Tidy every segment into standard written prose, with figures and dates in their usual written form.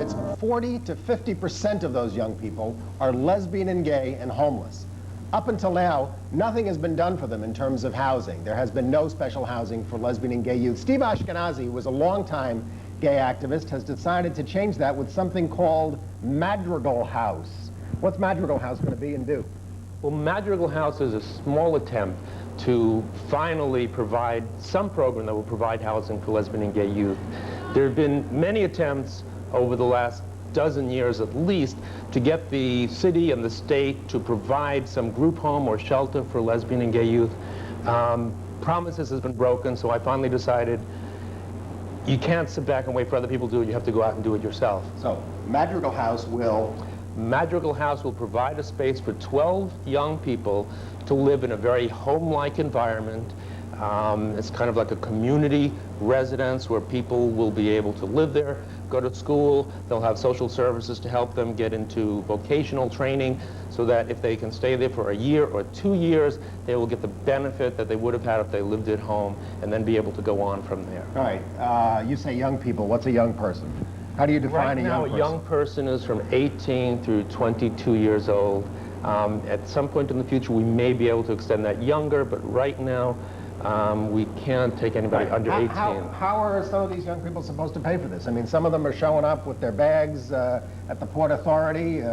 it's 40 to 50% of those young people are lesbian and gay and homeless. Up until now, nothing has been done for them in terms of housing. There has been no special housing for lesbian and gay youth. Steve Ashkinazy, who was a longtime gay activist, has decided to change that with something called Madrigal House. What's Madrigal House going to be and do? Well, Madrigal House is a small attempt to finally provide some program that will provide housing for lesbian and gay youth. There have been many attempts over the last dozen years at least to get the city and the state to provide some group home or shelter for lesbian and gay youth. Promises has been broken, so I finally decided you can't sit back and wait for other people to do it. You have to go out and do it yourself. So Madrigal House will provide a space for 12 young people to live in a very home-like environment. It's kind of like a community residence where people will be able to live there, go to school. They'll have social services to help them get into vocational training so that if they can stay there for a year or 2 years, they will get the benefit that they would have had if they lived at home and then be able to go on from there. All right. You say young people. What's a young person? How do you define a young person? Right now, a young person is from 18 through 22 years old. At some point in the future, we may be able to extend that younger, but right now, we can't take anybody under 18. How are some of these young people supposed to pay for this? I mean, some of them are showing up with their bags at the Port Authority,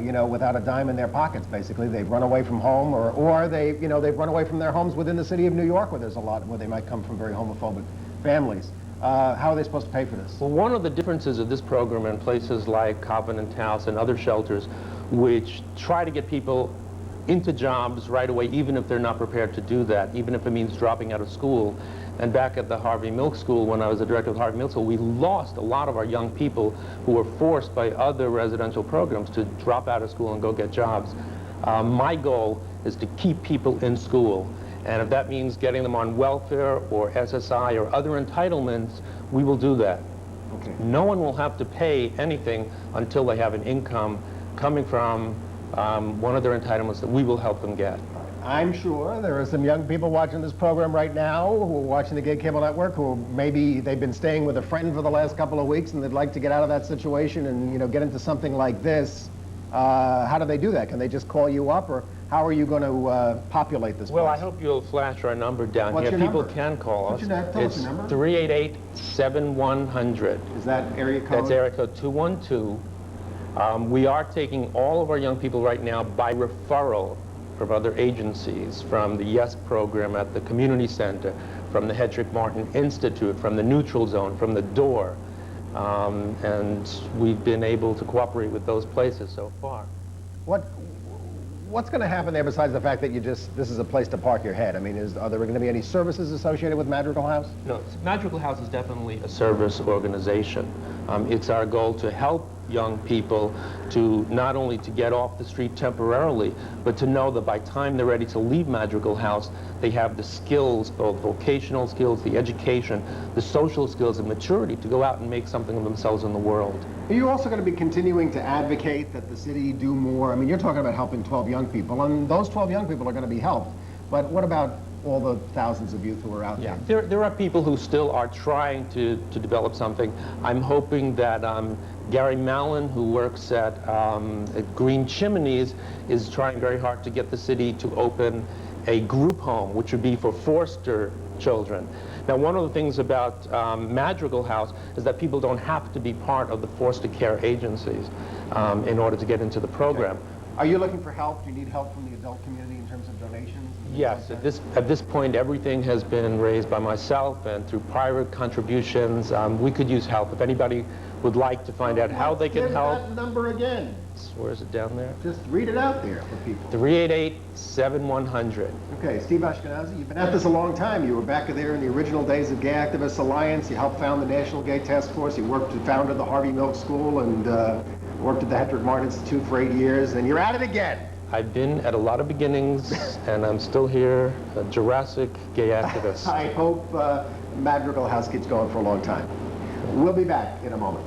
you know, without a dime in their pockets, basically. They've run away from home, or they, you know, they've run away from their homes within the city of New York, where there's a lot, where they might come from very homophobic families. How are they supposed to pay for this? Well, one of the differences of this program in places like Covenant House and other shelters, which try to get people into jobs right away, even if they're not prepared to do that, even if it means dropping out of school. And back at the Harvey Milk School, when I was the director of the Harvey Milk School, we lost a lot of our young people who were forced by other residential programs to drop out of school and go get jobs. My goal is to keep people in school. And if that means getting them on welfare or SSI or other entitlements, we will do that. Okay. No one will have to pay anything until they have an income coming from one of their entitlements that we will help them get. I'm sure there are some young people watching this program right now who are watching the Gay Cable Network who maybe they've been staying with a friend for the last couple of weeks and they'd like to get out of that situation and, you know, get into something like this. How do they do that? Can they just call you up, or how are you going to populate this place? Well, I hope you'll flash our number down here. People can call us. What's your number? It's 388-7100. Is that area code? That's area code 212. We are taking all of our young people right now by referral from other agencies, from the YES program at the community center, from the Hedrick Martin Institute, from the Neutral Zone, from the DOOR. And we've been able to cooperate with those places so far. What's going to happen there besides the fact that this is a place to park your head? I mean, are there going to be any services associated with Madrigal House? No, Madrigal House is definitely a service organization. It's our goal to help young people to not only to get off the street temporarily, but to know that by the time they're ready to leave Madrigal House, they have the skills, both vocational skills, the education, the social skills, and maturity to go out and make something of themselves in the world. Are you also going to be continuing to advocate that the city do more? I mean, you're talking about helping 12 young people, and those 12 young people are going to be helped. But what about all the thousands of youth who are out there? There are people who still are trying to develop something. I'm hoping that Gary Mallon, who works at Green Chimneys, is trying very hard to get the city to open a group home, which would be for foster children. Now, one of the things about Madrigal House is that people don't have to be part of the foster care agencies in order to get into the program. Okay. Are you looking for help? Do you need help from the adult community in terms of donations? Yes, at this point, everything has been raised by myself and through private contributions. We could use help. If anybody would like to find out how they can help. That number again. Where is it down there? Just read it out there for people. 388-7100. Okay, Steve Ashkinazy, you've been at this a long time. You were back there in the original days of Gay Activists Alliance. You helped found the National Gay Task Force. You founded the Harvey Milk School and worked at the Hedrick Martin Institute for 8 years, and you're at it again. I've been at a lot of beginnings, and I'm still here, a Jurassic gay activist. I hope Madrigal House keeps going for a long time. We'll be back in a moment.